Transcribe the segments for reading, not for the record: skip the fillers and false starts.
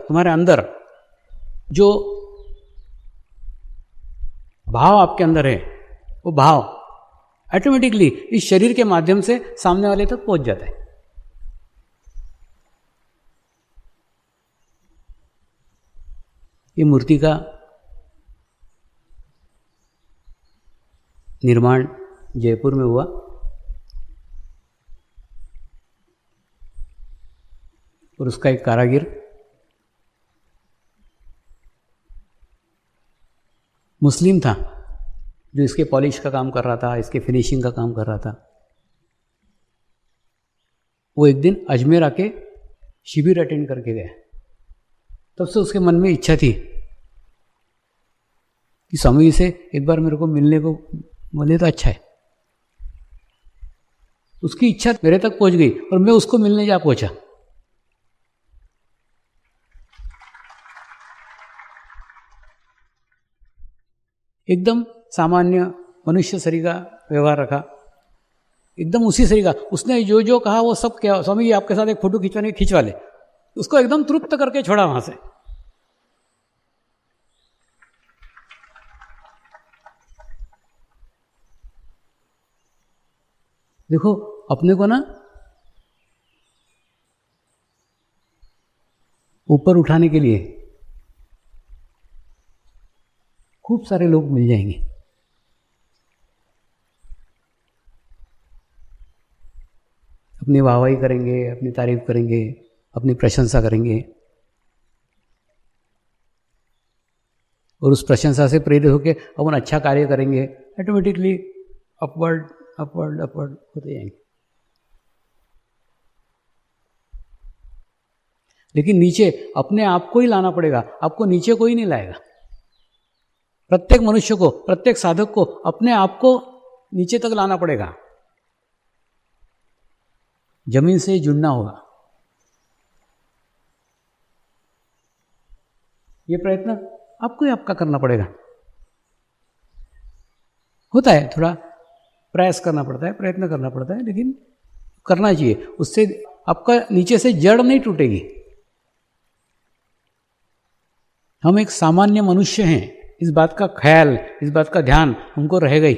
तुम्हारे अंदर जो भाव आपके अंदर है, वो भाव ऑटोमेटिकली इस शरीर के माध्यम से सामने वाले तक पहुंच जाता है। ये मूर्ति का निर्माण जयपुर में हुआ और उसका एक कारीगर मुस्लिम था जो इसके पॉलिश का काम कर रहा था, इसके फिनिशिंग का काम कर रहा था। वो एक दिन अजमेर आके शिविर अटेंड करके गया। तब से उसके मन में इच्छा थी कि स्वामी जी से एक बार मेरे को मिलने को मिले तो अच्छा है। उसकी इच्छा मेरे तक पहुंच गई और मैं उसको मिलने जा पहुंचा। एकदम सामान्य मनुष्य शरीर का व्यवहार रखा, एकदम उसी शरीर का। उसने जो जो कहा वो सब क्या, स्वामी जी आपके साथ एक फोटो खिंचवाने खिंचवा ले। उसको एकदम तृप्त करके छोड़ा वहां से। देखो अपने को ना ऊपर उठाने के लिए खूब सारे लोग मिल जाएंगे। अपनी वाहवाही करेंगे, अपनी तारीफ करेंगे, अपनी प्रशंसा करेंगे और उस प्रशंसा से प्रेरित होकर अपन अच्छा कार्य करेंगे। ऑटोमेटिकली अपवर्ड अपवर्ड अपवर्ड होते जाएंगे। लेकिन नीचे अपने आप को ही लाना पड़ेगा, आपको नीचे कोई नहीं लाएगा। प्रत्येक मनुष्य को, प्रत्येक साधक को अपने आप को नीचे तक लाना पड़ेगा। जमीन से जुड़ना होगा। ये प्रयत्न आपको ही आपका करना पड़ेगा। होता है थोड़ा प्रयास करना पड़ता है, प्रयत्न करना पड़ता है, लेकिन करना चाहिए। उससे आपका नीचे से जड़ नहीं टूटेगी। हम एक सामान्य मनुष्य हैं, इस बात का ख्याल, इस बात का ध्यान हमको रहेगा ही।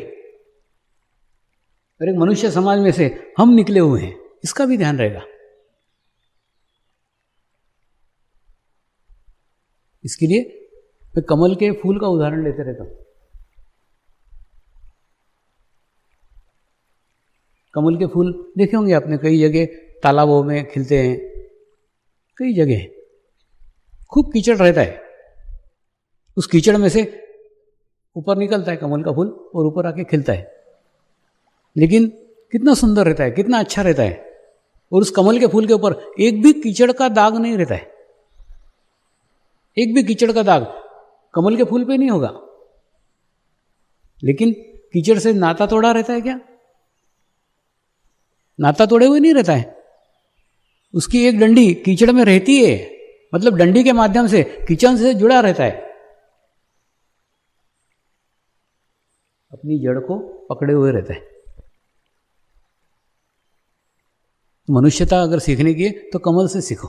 और एक मनुष्य समाज में से हम निकले हुए हैं, इसका भी ध्यान रहेगा। इसके लिए मैं कमल के फूल का उदाहरण लेते रहता हूं। कमल के फूल देखे होंगे आपने, कई जगह तालाबों में खिलते हैं, कई जगह खूब कीचड़ रहता है। उस कीचड़ में से ऊपर निकलता है कमल का फूल और ऊपर आके खिलता है। लेकिन कितना सुंदर रहता है, कितना अच्छा रहता है। और उस कमल के फूल के ऊपर एक भी कीचड़ का दाग नहीं रहता है। एक भी कीचड़ का दाग कमल के फूल पे नहीं होगा। लेकिन कीचड़ से नाता तोड़ा रहता है क्या? नाता तोड़े हुए नहीं रहता है। उसकी एक डंडी कीचड़ में रहती है, मतलब डंडी के माध्यम से कीचड़ से जुड़ा रहता है। अपनी जड़ को पकड़े हुए रहता है। मनुष्यता अगर सीखने की है तो कमल से सीखो।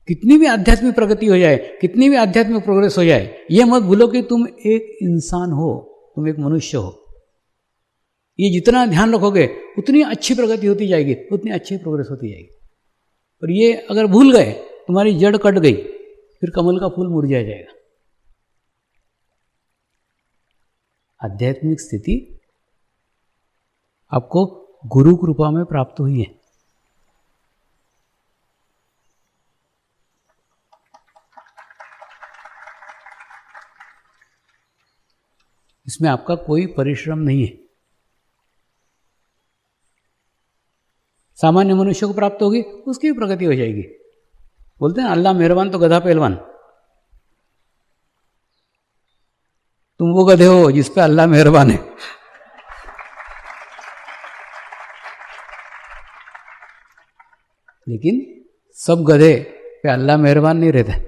कितनी भी आध्यात्मिक प्रगति हो जाए, कितनी भी आध्यात्मिक प्रोग्रेस हो जाए, यह मत भूलो कि तुम एक इंसान हो, तुम एक मनुष्य हो। ये जितना ध्यान रखोगे उतनी अच्छी प्रगति होती जाएगी, उतनी अच्छी प्रोग्रेस होती जाएगी। और ये अगर भूल गए, तुम्हारी जड़ कट गई, फिर कमल का फूल मुरझा जाएगा। आध्यात्मिक स्थिति आपको गुरु कृपा में प्राप्त हुई है। इसमें आपका कोई परिश्रम नहीं है। सामान्य मनुष्य को प्राप्त होगी, उसकी भी प्रगति हो जाएगी। बोलते हैं अल्लाह मेहरबान तो गधा पहलवान। तुम वो गधे हो जिस पे अल्लाह मेहरबान है। लेकिन सब गधे पे अल्लाह मेहरबान नहीं रहता।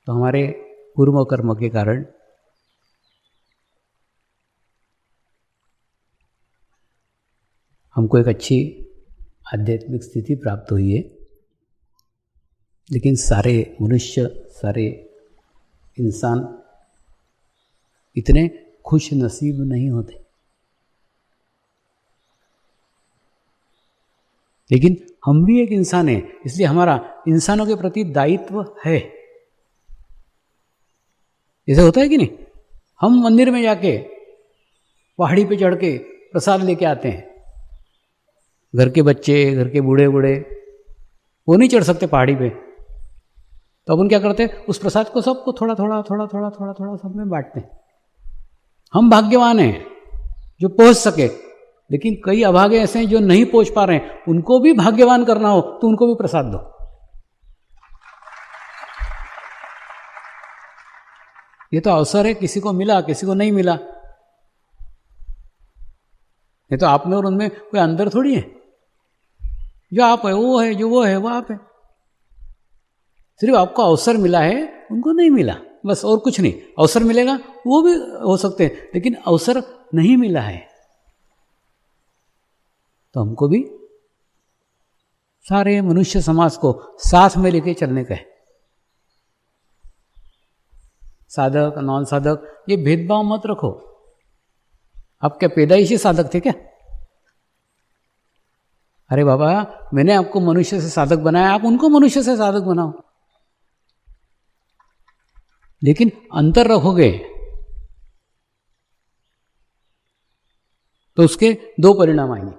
तो हमारे पूर्व कर्म के कारण हमको एक अच्छी आध्यात्मिक स्थिति प्राप्त हुई है, लेकिन सारे मनुष्य, सारे इंसान इतने खुश नसीब नहीं होते। लेकिन हम भी एक इंसान हैं, इसलिए हमारा इंसानों के प्रति दायित्व है। ऐसा होता है कि नहीं? हम मंदिर में जाके पहाड़ी पे चढ़ के प्रसाद लेके आते हैं। घर के बच्चे, घर के बूढ़े बूढ़े वो नहीं चढ़ सकते पहाड़ी पे, तो अपन क्या करते हैं, उस प्रसाद को सबको थोड़ा थोड़ा थोड़ा थोड़ा थोड़ा थोड़ा सब में बांटते हैं। हम भाग्यवान हैं जो पहुंच सके, लेकिन कई अभागे ऐसे हैं जो नहीं पहुंच पा रहे हैं। उनको भी भाग्यवान करना हो तो उनको भी प्रसाद दो। ये तो अवसर है, किसी को मिला किसी को नहीं मिला। ये तो आप में और उनमें कोई अंतर थोड़ी है। जो आप है वो है, जो वो है वो आप है। सिर्फ आपको अवसर मिला है, उनको नहीं मिला, बस और कुछ नहीं। अवसर मिलेगा वो भी हो सकते हैं, लेकिन अवसर नहीं मिला है तो हमको भी सारे मनुष्य समाज को साथ में लेके चलने का है। साधक नॉन साधक ये भेदभाव मत रखो। आप क्या पैदाइशी साधक थे क्या? अरे बाबा, मैंने आपको मनुष्य से साधक बनाया, आप उनको मनुष्य से साधक बनाओ। लेकिन अंतर रखोगे तो उसके दो परिणाम आएंगे।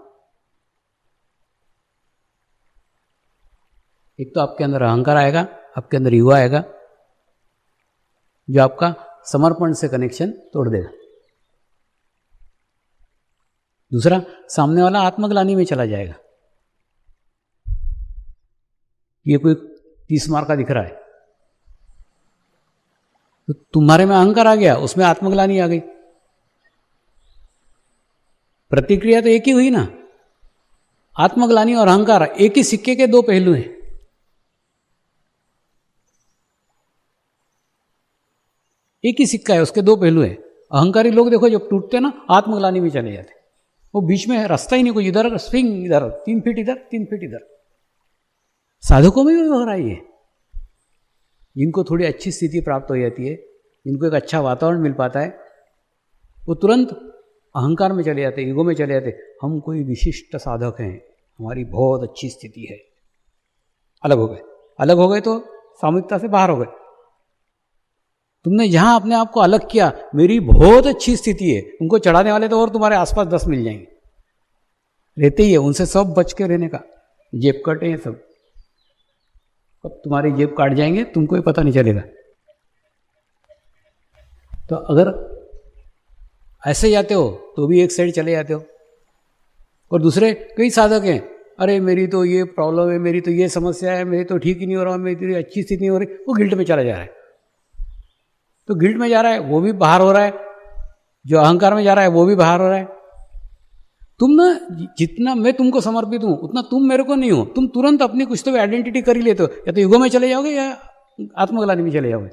एक तो आपके अंदर अहंकार आएगा, आपके अंदर ईगो आएगा, जो आपका समर्पण से कनेक्शन तोड़ देगा। दूसरा, सामने वाला आत्मग्लानि में चला जाएगा। ये कोई 30 मार्क का दिख रहा है तो तुम्हारे में अहंकार आ गया, उसमें आत्मग्लानि आ गई। प्रतिक्रिया तो एक ही हुई ना। आत्मग्लानि और अहंकार एक ही सिक्के के दो पहलू हैं। एक ही सिक्का है, उसके दो पहलू हैं। अहंकारी लोग देखो जब टूटते ना, आत्मग्लानि में चले जाते, वो बीच में रास्ता ही नहीं, कोई इधर स्विंग, इधर 3 फीट इधर 3 फीट इधर। साधकों में भी हो रहा है ये। जिनको थोड़ी अच्छी स्थिति प्राप्त हो जाती है, जिनको एक अच्छा वातावरण मिल पाता है, वो तुरंत अहंकार में चले जाते, ईगो में चले जाते। हम कोई विशिष्ट साधक हैं, हमारी बहुत अच्छी स्थिति है। अलग हो गए। अलग हो गए तो सामूहिकता से बाहर हो गए। तुमने जहां अपने आप को अलग किया, मेरी बहुत अच्छी स्थिति है, उनको चढ़ाने वाले तो और तुम्हारे आसपास 10 मिल जाएंगे। रहते ही है, उनसे सब बच के रहने का। जेब कटे हैं सब, अब तुम्हारी जेब काट जाएंगे, तुमको ही पता नहीं चलेगा। तो अगर ऐसे जाते हो तो भी एक साइड चले जाते हो। और दूसरे कई साधक हैं, अरे मेरी तो ये प्रॉब्लम है, मेरी तो ये समस्या है, मेरी तो ठीक ही नहीं हो रहा, मेरी तो अच्छी स्थिति नहीं हो रही, वो गिल्ट में चला जा रहा है। तो गिल्ट में जा रहा है वो भी बाहर हो रहा है, जो अहंकार में जा रहा है वो भी बाहर हो रहा है। तुम ना, जितना मैं तुमको समर्पित हूं उतना तुम मेरे को नहीं हो। तुम तुरंत अपनी कुछ तो आइडेंटिटी कर ही लेते हो, या तो ईगो में चले जाओगे या आत्मग्लानि में चले जाओगे।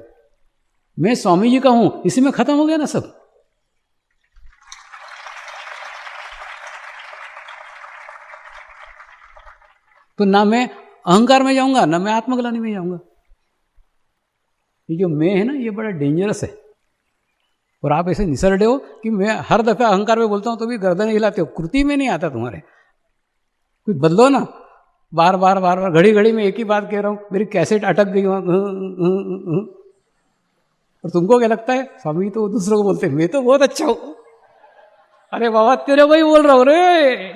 मैं स्वामी जी का हूं, इसी में खत्म हो गया ना सब। तो ना मैं अहंकार में जाऊंगा, ना मैं आत्मग्लानि में जाऊंगा। ये जो मैं है ना, ये बड़ा डेंजरस है। और आप ऐसे निसरडे हो कि मैं हर दफा अहंकार में बोलता हूं तो भी गर्दन हिलाते हो, कृति में नहीं आता तुम्हारे। कुछ बदलो ना। बार बार बार बार घड़ी घड़ी में एक ही बात कह रहा हूं, मेरी कैसेट अटक गई वहां। और तुमको क्या लगता है, स्वामी तो दूसरों को बोलते मैं तो बहुत अच्छा हूं। अरे बाबा, तेरे को ही बोल रहा हूं रे।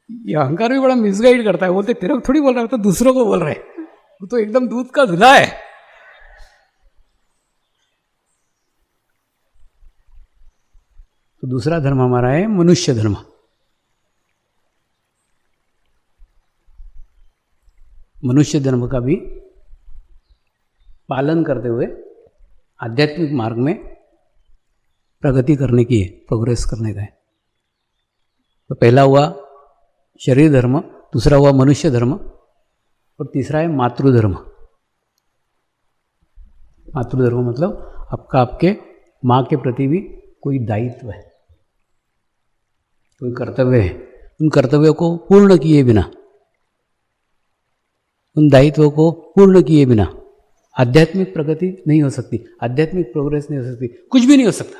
ये अहंकार भी बड़ा मिसगाइड करता है। बोलते तेरे को थोड़ी बोल रहा है, तो दूसरों को बोल रहे हैं, वो तो एकदम दूध का धुला है। तो दूसरा धर्म हमारा है मनुष्य धर्म। मनुष्य धर्म का भी पालन करते हुए आध्यात्मिक मार्ग में प्रगति करने की है, प्रोग्रेस करने का है। तो पहला हुआ शरीर धर्म, दूसरा हुआ मनुष्य धर्म, और तीसरा है मातृधर्म। मातृधर्म मतलब आपका आपके माँ के प्रति भी कोई दायित्व है, कोई कर्तव्य है। उन कर्तव्यों को पूर्ण किए बिना, उन दायित्वों को पूर्ण किए बिना आध्यात्मिक प्रगति नहीं हो सकती, आध्यात्मिक प्रोग्रेस नहीं हो सकती, कुछ भी नहीं हो सकता।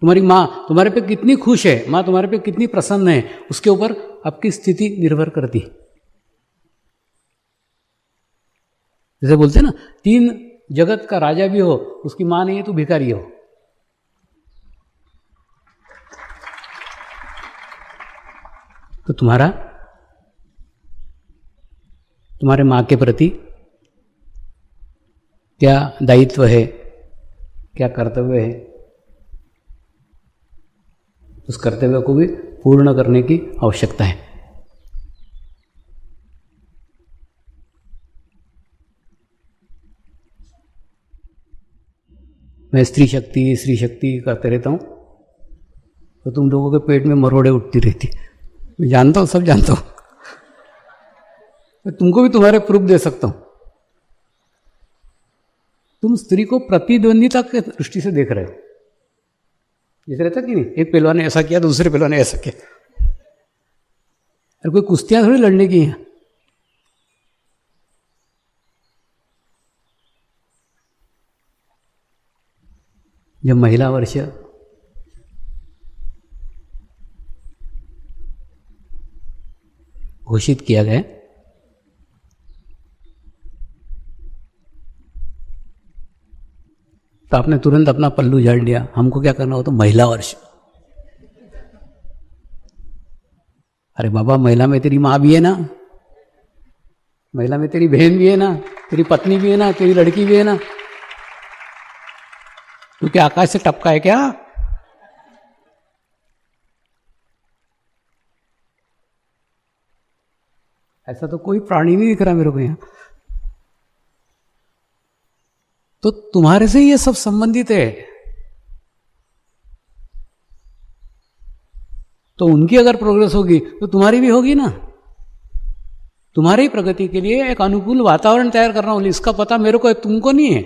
तुम्हारी माँ तुम्हारे पे कितनी खुश है, माँ तुम्हारे पे कितनी प्रसन्न है, उसके ऊपर आपकी स्थिति निर्भर करती है। जैसे बोलते हैं ना, 3 जगत का राजा भी हो, उसकी माँ नहीं है तो भिखारी हो। तो तुम्हारे माँ के प्रति क्या दायित्व है, क्या कर्तव्य है, उस कर्तव्य को भी पूर्ण करने की आवश्यकता है। मैं स्त्री शक्ति करते रहता हूँ तो तुम लोगों के पेट में मरोड़े उठती रहती। मैं जानता हूँ, सब जानता हूँ। मैं तुमको भी तुम्हारे प्रूफ दे सकता हूँ। तुम स्त्री को प्रतिद्वंदिता के दृष्टि से देख रहे हो। जैसे रहता कि नहीं, एक पहलवान ने ऐसा किया, दूसरे पहलवान ने ऐसा किया। अरे कोई कुश्तियां थोड़ी लड़ने की हैं। जब महिला वर्ष घोषित किया गया तो आपने तुरंत अपना पल्लू झाड़ लिया। हमको क्या करना हो तो महिला वर्ष। अरे बाबा, महिला में तेरी माँ भी है ना, महिला में तेरी बहन भी है ना, तेरी पत्नी भी है ना, तेरी लड़की भी है ना। तू क्या आकाश से टपका है क्या? ऐसा तो कोई प्राणी नहीं दिख रहा मेरे को यहां। तो तुम्हारे से ये सब संबंधित है। तो उनकी अगर प्रोग्रेस होगी तो तुम्हारी भी होगी ना। तुम्हारी प्रगति के लिए एक अनुकूल वातावरण तैयार करना होगा, इसका पता मेरे को है, तुमको नहीं है।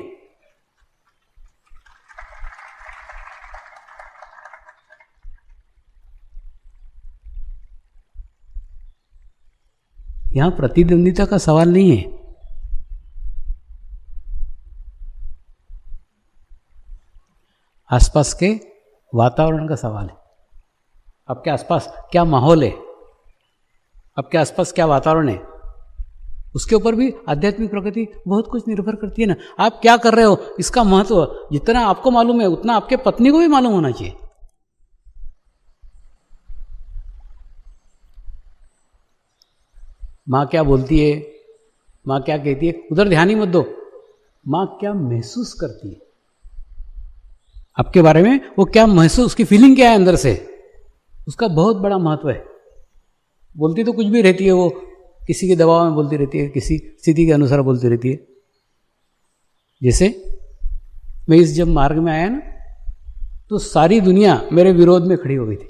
यहां प्रतिद्वंदिता का सवाल नहीं है। आसपास के वातावरण का सवाल है। आपके आसपास क्या माहौल है, आपके आसपास क्या वातावरण है, उसके ऊपर भी आध्यात्मिक प्रगति बहुत कुछ निर्भर करती है ना। आप क्या कर रहे हो इसका महत्व जितना आपको मालूम है उतना आपके पत्नी को भी मालूम होना चाहिए। माँ क्या बोलती है, माँ क्या कहती है, उधर ध्यान ही मत दो। माँ क्या महसूस करती है आपके बारे में, वो क्या महसूस, उसकी फीलिंग क्या है अंदर से, उसका बहुत बड़ा महत्व है। बोलती तो कुछ भी रहती है, वो किसी के दबाव में बोलती रहती है, किसी स्थिति के अनुसार बोलती रहती है। जैसे मैं इस जब मार्ग में आया ना तो सारी दुनिया मेरे विरोध में खड़ी हो गई थी,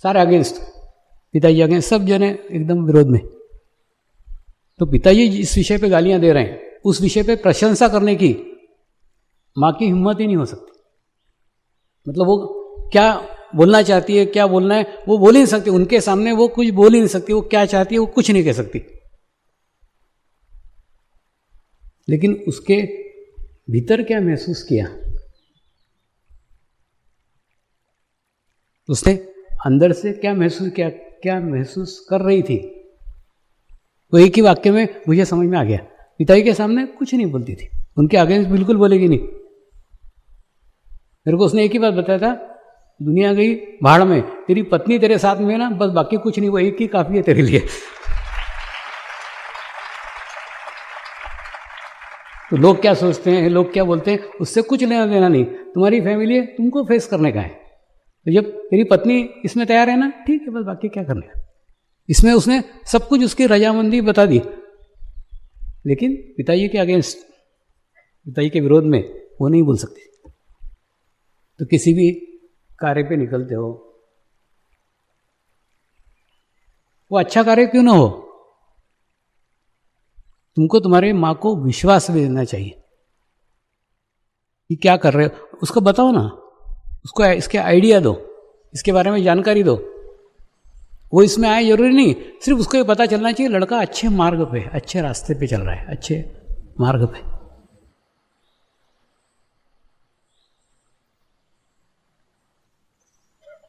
सारे अगेंस्ट, पिताजी अगेंस्ट, सब जने एकदम विरोध में। तो पिताजी इस विषय पे गालियां दे रहे हैं, उस विषय पे प्रशंसा करने की माँ की हिम्मत ही नहीं हो सकती। मतलब वो क्या बोलना चाहती है, क्या बोलना है, वो बोल ही नहीं सकती। उनके सामने वो कुछ बोल ही नहीं सकती। वो क्या चाहती है वो कुछ नहीं कह सकती। लेकिन उसके भीतर क्या महसूस किया, उसने अंदर से क्या महसूस किया, क्या महसूस कर रही थी, वो एक ही वाक्य में मुझे समझ में आ गया। पिताजी के सामने कुछ नहीं बोलती थी, उनके अगेंस्ट बिल्कुल बोलेगी नहीं। मेरे को उसने एक ही बात बताया था, दुनिया गई भाड़ में, तेरी पत्नी तेरे साथ में है ना, बस बाकी कुछ नहीं, वो एक ही काफी है तेरे लिए। तो लोग क्या सोचते हैं, लोग क्या बोलते हैं, उससे कुछ लेना देना नहीं। तुम्हारी फैमिली है, तुमको फेस करने का है। तो जब तेरी पत्नी इसमें तैयार है ना, ठीक है, बस बाकी क्या करना है। इसमें उसने सब कुछ उसकी रजामंदी बता दी। लेकिन पिताजी के अगेंस्ट, पिताजी के विरोध में वो नहीं बोल सकती। तो किसी भी कार्य पे निकलते हो, वो अच्छा कार्य क्यों ना हो, तुमको तुम्हारे माँ को विश्वास भी देना चाहिए कि क्या कर रहे हो, उसको बताओ ना, उसको इसके आइडिया दो, इसके बारे में जानकारी दो। वो इसमें आए जरूरी नहीं, सिर्फ उसको ये पता चलना चाहिए लड़का अच्छे मार्ग पे, अच्छे रास्ते पे चल रहा है, अच्छे मार्ग पे।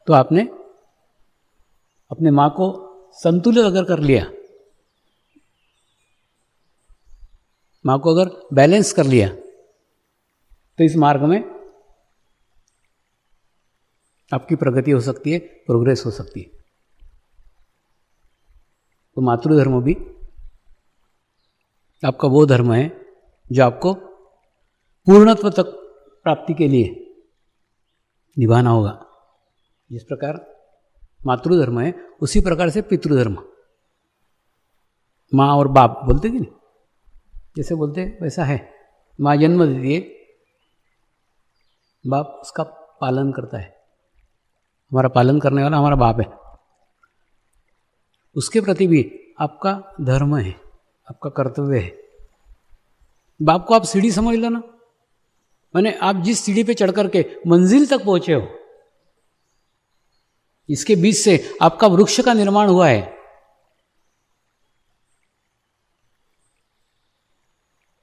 तो आपने अपने माँ को संतुलित अगर कर लिया, माँ को अगर बैलेंस कर लिया, तो इस मार्ग में आपकी प्रगति हो सकती है, प्रोग्रेस हो सकती है। तो मातृधर्म भी आपका वो धर्म है जो आपको पूर्णत्व तक प्राप्ति के लिए निभाना होगा। जिस प्रकार मातृधर्म है उसी प्रकार से पितृधर्म, माँ और बाप बोलते कि नहीं, जैसे बोलते वैसा है। माँ जन्म देती है, बाप उसका पालन करता है, हमारा पालन करने वाला हमारा बाप है। उसके प्रति भी आपका धर्म है, आपका कर्तव्य है। बाप को आप सीढ़ी समझ लो ना, माने आप जिस सीढ़ी पे चढ़ करके मंजिल तक पहुंचे हो, इसके बीच से आपका वृक्ष का निर्माण हुआ है।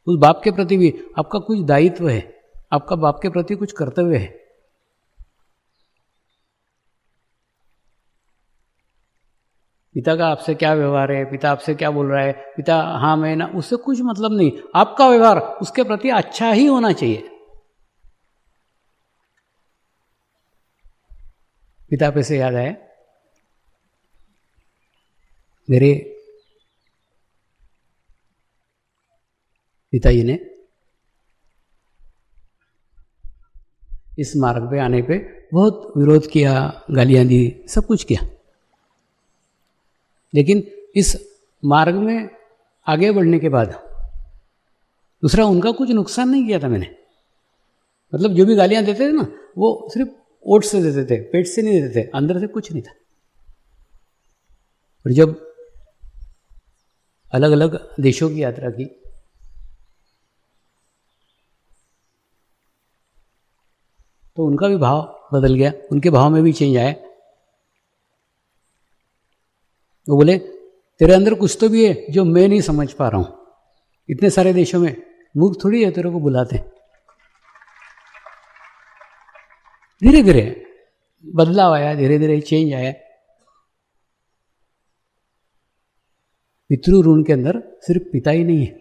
उस बाप के प्रति भी आपका कुछ दायित्व है, आपका बाप के प्रति कुछ कर्तव्य है। पिता का आपसे क्या व्यवहार है, पिता आपसे क्या बोल रहा है, पिता हाँ मैं ना, उससे कुछ मतलब नहीं। आपका व्यवहार उसके प्रति अच्छा ही होना चाहिए। पिता पे से याद आया, मेरे पिताजी ने इस मार्ग पे आने पे बहुत विरोध किया, गालियां दी, सब कुछ किया, लेकिन इस मार्ग में आगे बढ़ने के बाद दूसरा उनका कुछ नुकसान नहीं किया था मैंने। मतलब जो भी गालियां देते थे ना, वो सिर्फ ओट से देते थे, पेट से नहीं देते थे, अंदर से कुछ नहीं था। और जब अलग अलग देशों की यात्रा की, तो उनका भी भाव बदल गया, उनके भाव में भी चेंज आया। वो बोले तेरे अंदर कुछ तो भी है जो मैं नहीं समझ पा रहा हूँ। इतने सारे देशों में मूर्ख थोड़ी है तेरे को बुलाते। धीरे धीरे बदलाव आया, धीरे धीरे चेंज आया। पितृ ऋण के अंदर सिर्फ पिता ही नहीं है,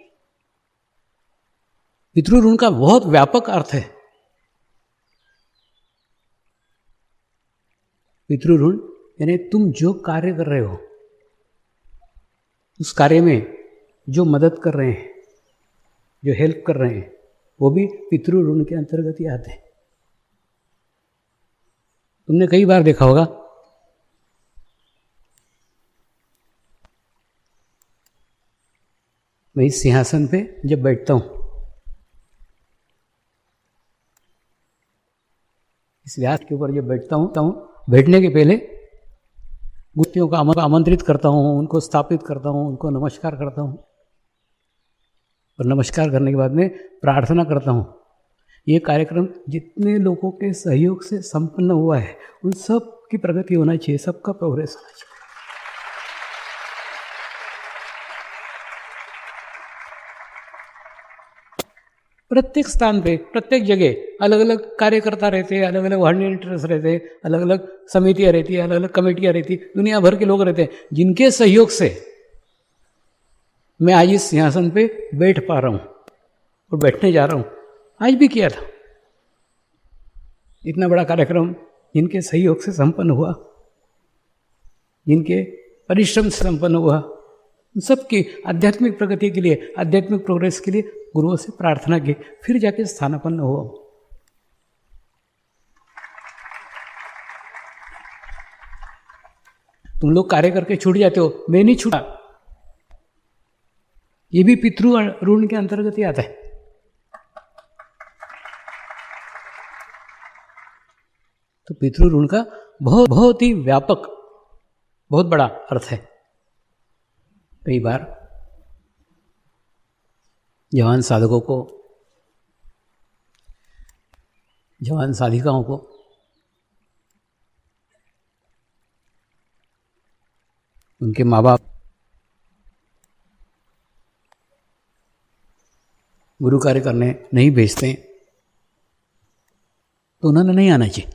पितृ ऋण का बहुत व्यापक अर्थ है। पितृ ऋण यानी तुम जो कार्य कर रहे हो, उस कार्य में जो मदद कर रहे हैं, जो हेल्प कर रहे हैं, वो भी पितृ ऋण के अंतर्गत ही आते हैं। तुमने कई बार देखा होगा, मैं इस सिंहासन पे जब बैठता हूं, इस व्यास के ऊपर जब बैठता हूं, बैठने के पहले गुत्तियों को आमंत्रित करता हूं, उनको स्थापित करता हूं, उनको नमस्कार करता हूं, और नमस्कार करने के बाद में प्रार्थना करता हूं। ये कार्यक्रम जितने लोगों के सहयोग से संपन्न हुआ है, उन सब की प्रगति होना चाहिए, सबका प्रोग्रेस होना चाहिए। प्रत्येक स्थान पे, प्रत्येक जगह अलग अलग कार्यकर्ता रहते हैं, अलग अलग वॉलंटियर्स रहते हैं, अलग अलग समितियाँ रहती है, अलग अलग कमेटियाँ रहती, दुनिया भर के लोग रहते हैं, जिनके सहयोग से मैं आज इस सिंहासन पे बैठ पा रहा हूँ और बैठने जा रहा हूँ। आज भी किया था इतना बड़ा कार्यक्रम, जिनके सहयोग से संपन्न हुआ, जिनके परिश्रम से संपन्न हुआ, सबकी आध्यात्मिक प्रगति के लिए, आध्यात्मिक प्रोग्रेस के लिए गुरुओं से प्रार्थना की, फिर जाके स्थानापन्न हुआ। तुम लोग कार्य करके छूट जाते हो, मैं नहीं छूटा। ये भी पितृ ऋण के अंतर्गत ही आता है। तो पितृ ऋण का बहुत बहुत ही व्यापक, बहुत बड़ा अर्थ है। कई बार जवान साधकों को, जवान साधिकाओं को उनके माँ बाप गुरु कार्य करने नहीं भेजते हैं तो उन्होंने नहीं आना चाहिए।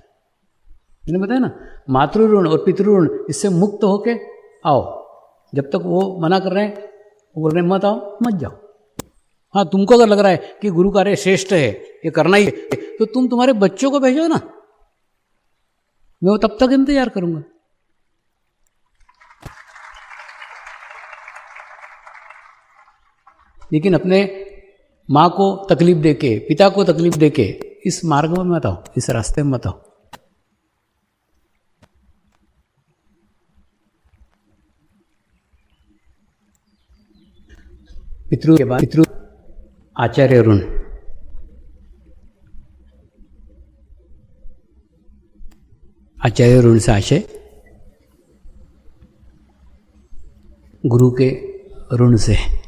मैंने बताया ना, मातृ ऋण और पितृ ऋण इससे मुक्त होके आओ। जब तक वो मना कर रहे हैं, वो बोल रहे हैं मत आओ, मत जाओ। हाँ, तुमको अगर लग रहा है कि गुरु कार्य श्रेष्ठ है, ये करना ही है, तो तुम तुम्हारे बच्चों को भेजो ना, मैं वो तब तक इंतजार करूंगा। लेकिन अपने माँ को तकलीफ देके, पिता को तकलीफ देके इस मार्ग में मत आओ, इस रास्ते में मत आओ। पितृ के बाद पितृ आचार्य ऋण। आचार्य ऋण से आशय गुरु के ऋण से है।